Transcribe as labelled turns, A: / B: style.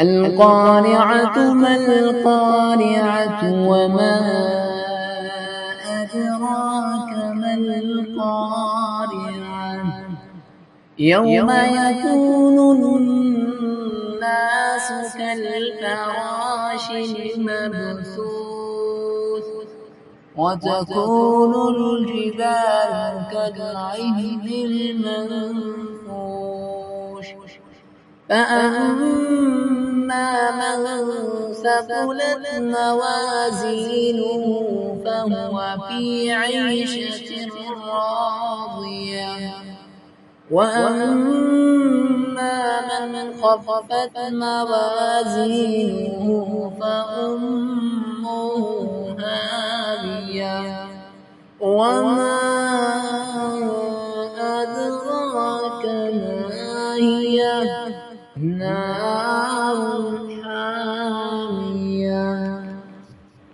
A: القارعة ما القارعة وما أدراك ما القارعة يوم يكون الناس كالفراش المبثوث وتكون الجبال كالعهن المنفوش فأما من ثقلت موازينه فهو في عيشة راضية وأما من خفت موازينه فأمه هاوية وما أدراك ما هي نار